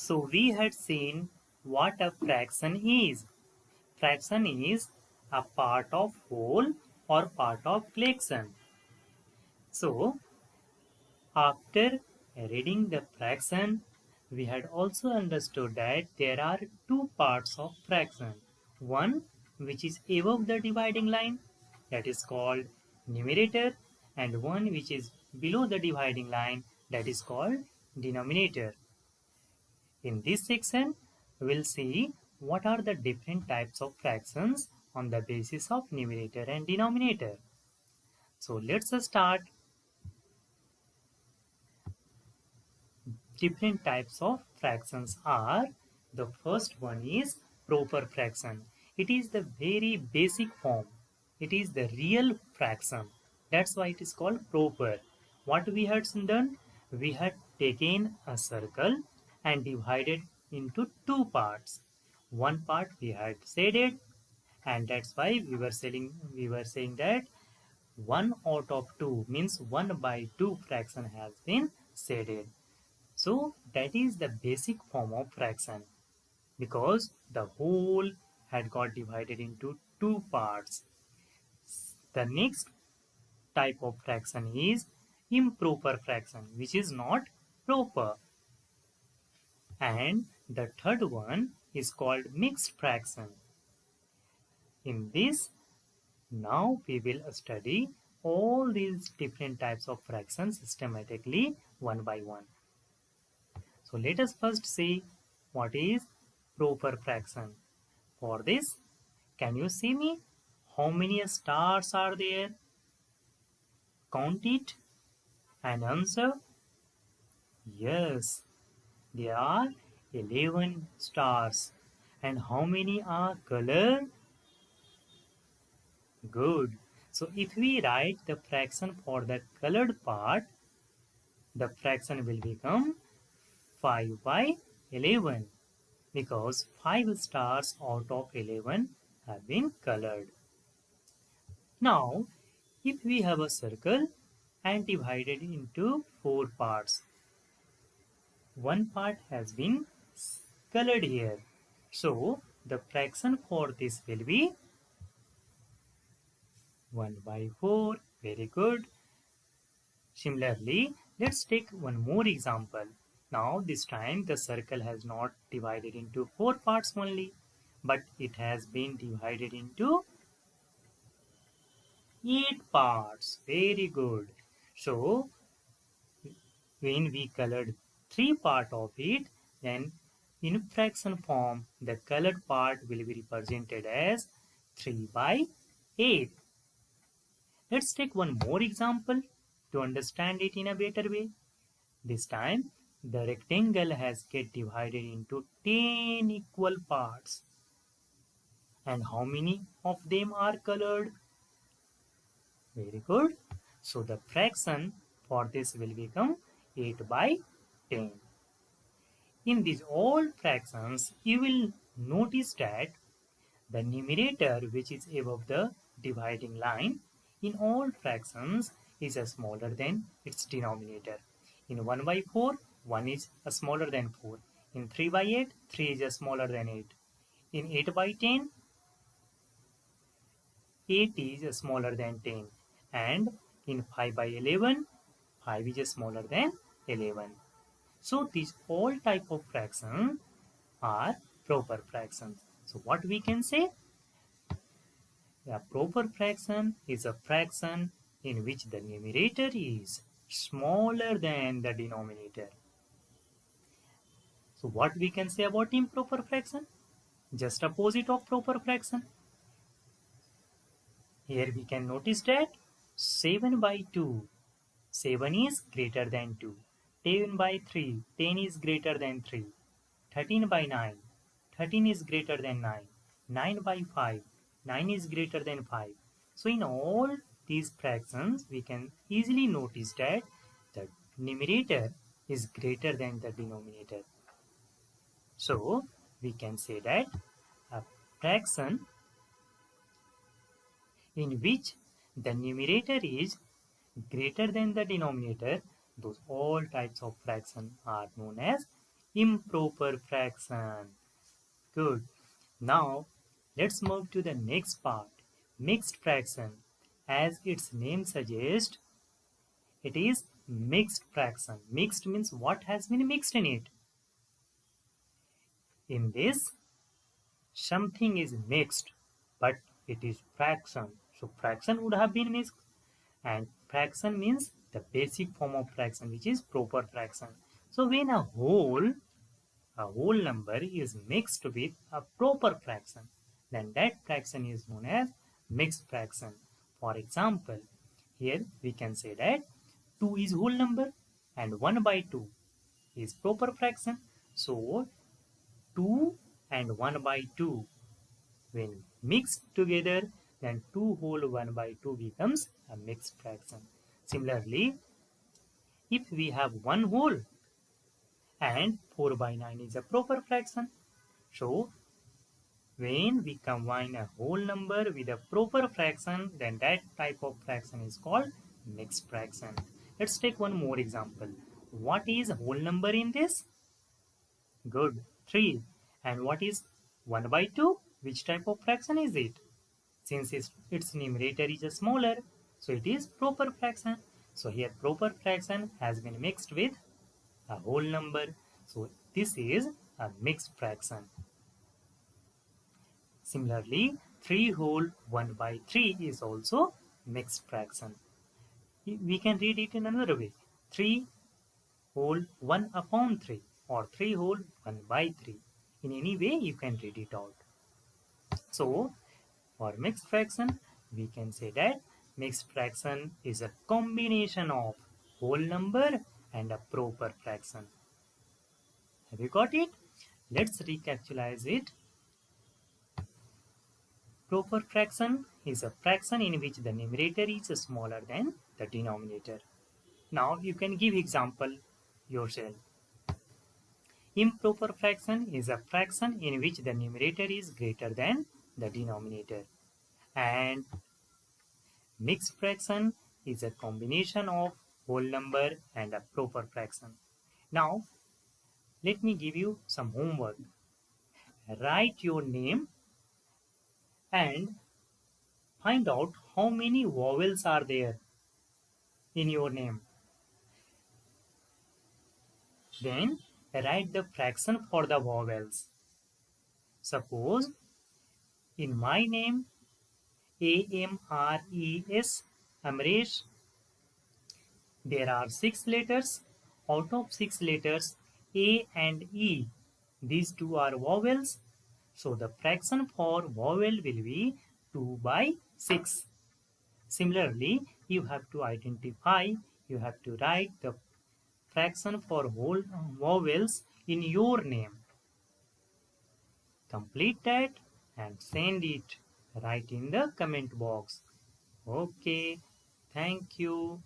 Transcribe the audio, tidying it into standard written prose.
So we had seen what a fraction is. Fraction is a part of whole or part of collection. So after reading the fraction, we had also understood that there are two parts of fraction. One which is above the dividing line, that is called numerator, and one which is below the dividing line, that is called denominator. In this section, we will see what are the different types of fractions on the basis of numerator and denominator. So let's start. Different types of fractions are, the first one is proper fraction. It is the very basic form. It is the real fraction. That's why it is called proper. What we had done? We had taken a circle and divided into two parts. One part we had shaded, and that's why we were saying that 1 out of 2 means 1 by 2 fraction has been shaded. So that is the basic form of fraction, because the whole had got divided into two parts. The next type of fraction is improper fraction, which is not proper. And the third one is called mixed fraction. In this, now we will study all these different types of fractions systematically one by one. So let us first see what is proper fraction. For this, can you see me? How many stars are there? Count it and answer. Yes, there are 11 stars. And how many are colored? Good. So if we write the fraction for the colored part, the fraction will become 5 by 11, because 5 stars out of 11 have been colored. Now, if we have a circle and divided into 4 parts, one part has been colored here. So, the fraction for this will be 1 by 4. Very good. Similarly, let's take one more example. Now, this time the circle has not divided into 4 parts only, but it has been divided into 8 parts. Very good. So, when we colored 3 part of it, then in fraction form, the colored part will be represented as 3 by 8. Let's take one more example to understand it in a better way. This time, the rectangle has get divided into 10 equal parts. And how many of them are colored? Very good. So the fraction for this will become 8 by 10. In these all fractions, you will notice that the numerator, which is above the dividing line, in all fractions is smaller than its denominator. In 1 by 4, 1 is smaller than 4. In 3 by 8, 3 is smaller than 8. In 8 by 10, 8 is smaller than 10. And in 5 by 11, 5 is smaller than 11. So these all type of fractions are proper fractions. So what we can say? A proper fraction is a fraction in which the numerator is smaller than the denominator. So what we can say about improper fraction? Just opposite of proper fraction. Here we can notice that 7 by 2, 7 is greater than 2. 10 by 3, 10 is greater than 3. 13 by 9, 13 is greater than 9. 9 by 5, 9 is greater than 5. So in all these fractions, we can easily notice that the numerator is greater than the denominator. So we can say that a fraction in which the numerator is greater than the denominator, those all types of fraction are known as Improper fraction. Good. Now, let's move to the next part, mixed fraction. As its name suggests, it is mixed fraction. Mixed means what has been mixed in it. In this, something is mixed, but it is fraction. So fraction would have been mixed, and fraction means the basic form of fraction, which is proper fraction. So when a whole number is mixed with a proper fraction, then that fraction is known as mixed fraction. For example, here we can say that 2 is whole number and 1 by 2 is proper fraction. So 2 and 1 by 2, when mixed together, then 2 whole 1 by 2 becomes a mixed fraction. Similarly, if we have 1 whole and 4 by 9 is a proper fraction, so when we combine a whole number with a proper fraction, then that type of fraction is called mixed fraction. Let's take one more example. What is whole number in this? Good, 3. And what is 1 by 2? Which type of fraction is it? Since its numerator is smaller, so it is proper fraction. So here proper fraction has been mixed with a whole number. So this is a mixed fraction. Similarly, 3 whole 1 by 3 is also mixed fraction. We can read it in another way. 3 whole 1 upon 3 or 3 whole 1 by 3. In any way you can read it out. So for mixed fraction, we can say that mixed fraction is a combination of whole number and a proper fraction. Have you got it? Let's recapitalize it. Proper fraction is a fraction in which the numerator is smaller than the denominator. Now you can give example yourself. Improper fraction is a fraction in which the numerator is greater than the denominator. And mixed fraction is a combination of whole number and a proper fraction. Now let me give you some homework. Write your name and find out how many vowels are there in your name. Then write the fraction for the vowels. Suppose in my name AMRES, Amresh, there are 6 letters. Out of 6 letters, A and E, these two are vowels. So the fraction for vowel will be 2 by 6. Similarly, you have to identify, you have to write the fraction for whole vowels in your name. Complete that and send it right in the comment box. Okay, thank you.